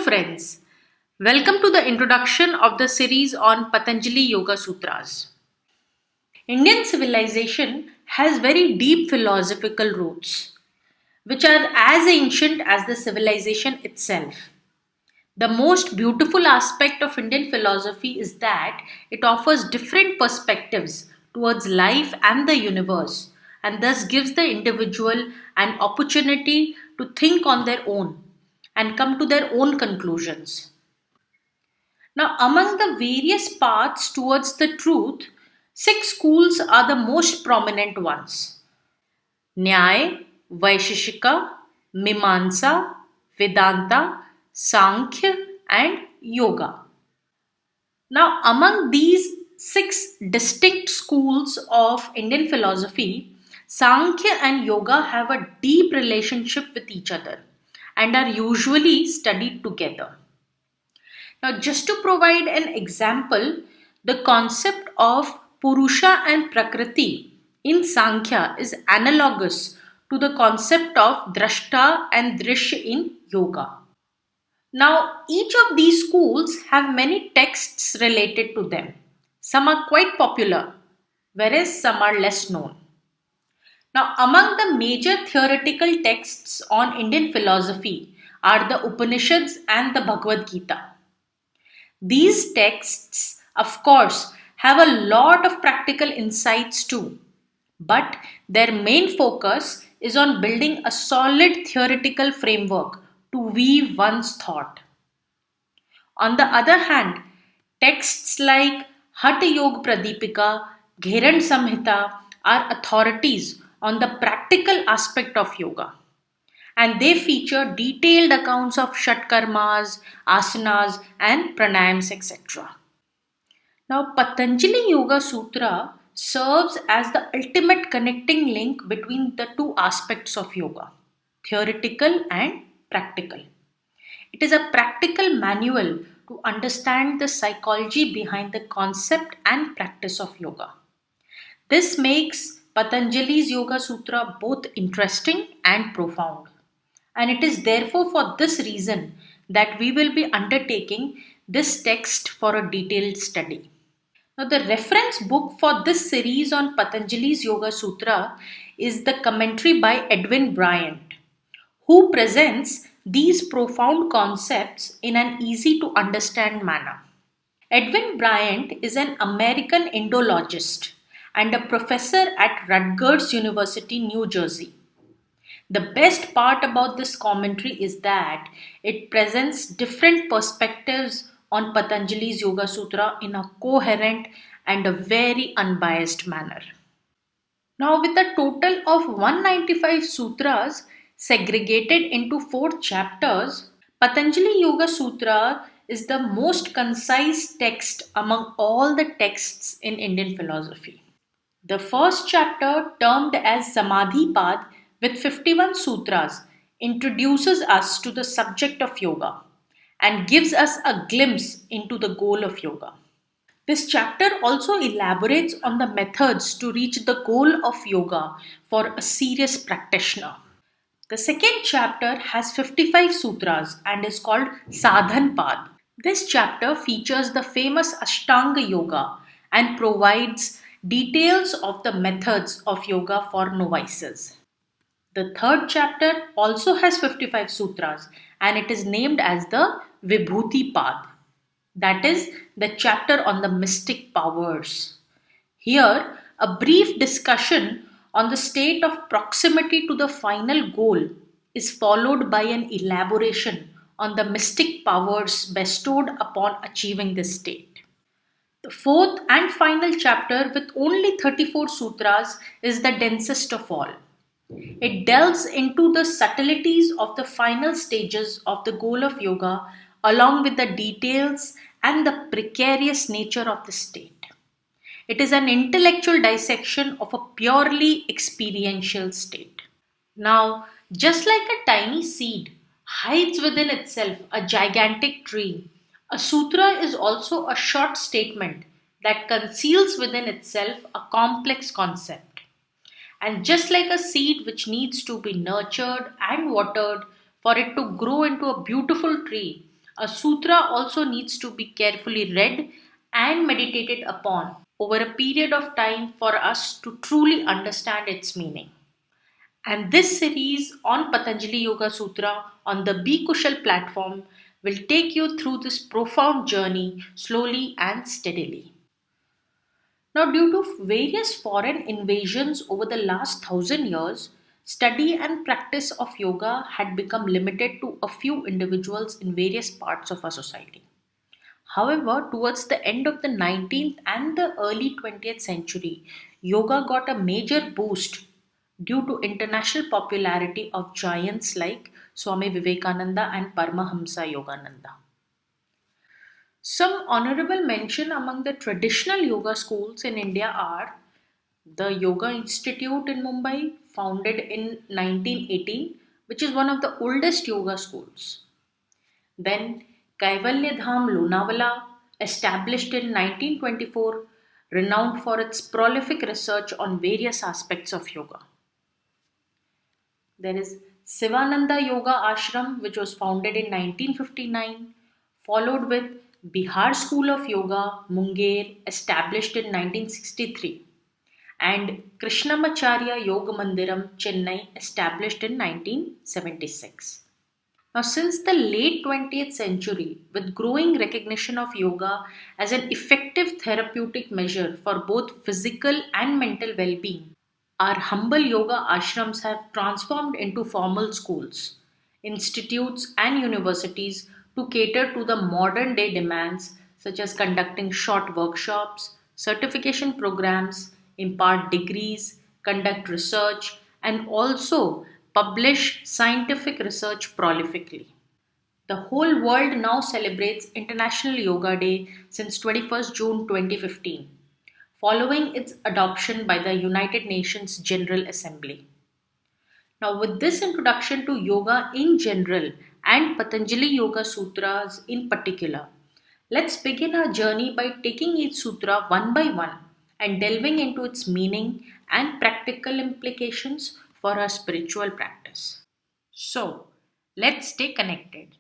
friends, welcome to the introduction of the series on Patanjali Yoga Sutras. Indian civilization has very deep philosophical roots, which are as ancient as the civilization itself. The most beautiful aspect of Indian philosophy is that it offers different perspectives towards life and the universe, and thus gives the individual an opportunity to think on their own and come to their own conclusions. Now, among the various paths towards the truth, six schools are the most prominent ones: Nyaya, Vaisheshika, Mimansa, Vedanta, Sankhya, and Yoga. Now, among these six distinct schools of Indian philosophy, Sankhya and Yoga have a deep relationship with each other and are usually studied together. Now, just to provide an example, the concept of Purusha and Prakriti in Sankhya is analogous to the concept of Drashta and Drishya in Yoga. Now, each of these schools have many texts related to them. Some are quite popular, whereas some are less known. Now, among the major theoretical texts on Indian philosophy are the Upanishads and the Bhagavad Gita. These texts, of course, have a lot of practical insights too, but their main focus is on building a solid theoretical framework to weave one's thought. On the other hand, texts like Hatha Yoga Pradipika, Gheran Samhita are authorities on the practical aspect of yoga, and they feature detailed accounts of shatkarmas, asanas, and pranayams, etc. Now, Patanjali Yoga Sutra serves as the ultimate connecting link between the two aspects of yoga, theoretical and practical. It is a practical manual to understand the psychology behind the concept and practice of yoga. This makes Patanjali's Yoga Sutra both interesting and profound. And it is therefore for this reason that we will be undertaking this text for a detailed study. Now, the reference book for this series on Patanjali's Yoga Sutra is the commentary by Edwin Bryant, who presents these profound concepts in an easy to understand manner. Edwin Bryant is an American Indologist and a professor at Rutgers University, New Jersey. The best part about this commentary is that it presents different perspectives on Patanjali's Yoga Sutra in a coherent and a very unbiased manner. Now, with a total of 195 sutras segregated into 4 chapters, Patanjali Yoga Sutra is the most concise text among all the texts in Indian philosophy. The first chapter, termed as Samadhi Pad with 51 sutras, introduces us to the subject of yoga and gives us a glimpse into the goal of yoga. This chapter also elaborates on the methods to reach the goal of yoga for a serious practitioner. The second chapter has 55 sutras and is called Sadhan Pad. This chapter features the famous Ashtanga Yoga and provides details of the methods of yoga for novices. The third chapter also has 55 sutras and it is named as the Vibhuti Pad, that is, the chapter on the mystic powers. Here, a brief discussion on the state of proximity to the final goal is followed by an elaboration on the mystic powers bestowed upon achieving this state. The fourth and final chapter, with only 34 sutras, is the densest of all. It delves into the subtleties of the final stages of the goal of yoga, along with the details and the precarious nature of the state. It is an intellectual dissection of a purely experiential state. Now, just like a tiny seed hides within itself a gigantic tree, a sutra is also a short statement that conceals within itself a complex concept. And just like a seed which needs to be nurtured and watered for it to grow into a beautiful tree, A sutra also needs to be carefully read and meditated upon over a period of time for us to truly understand its meaning. And this series on Patanjali Yoga Sutra on the Be Kushal platform will take you through this profound journey slowly and steadily. Now, due to various foreign invasions over the last 1,000 years, study and practice of yoga had become limited to a few individuals in various parts of our society. However, towards the end of the 19th and the early 20th century, yoga got a major boost due to international popularity of giants like Swami Vivekananda and Paramahamsa Yogananda. Some honorable mention among the traditional yoga schools in India are the Yoga Institute in Mumbai, founded in 1918, which is one of the oldest yoga schools. Then Kaivalya Dham Lonavala, established in 1924, renowned for its prolific research on various aspects of yoga. There is Sivananda Yoga Ashram, which was founded in 1959, followed with Bihar School of Yoga, Munger, established in 1963, and Krishnamacharya Yoga Mandiram, Chennai, established in 1976. Now, since the late 20th century, with growing recognition of yoga as an effective therapeutic measure for both physical and mental well being, our humble yoga ashrams have transformed into formal schools, institutes, and universities to cater to the modern day demands, such as conducting short workshops, certification programs, impart degrees, conduct research, and also publish scientific research prolifically. The whole world now celebrates International Yoga Day since 21st June 2015, following its adoption by the United Nations General Assembly. Now, with this introduction to yoga in general and Patanjali Yoga Sutras in particular, let's begin our journey by taking each sutra one by one and delving into its meaning and practical implications for our spiritual practice. So, let's stay connected.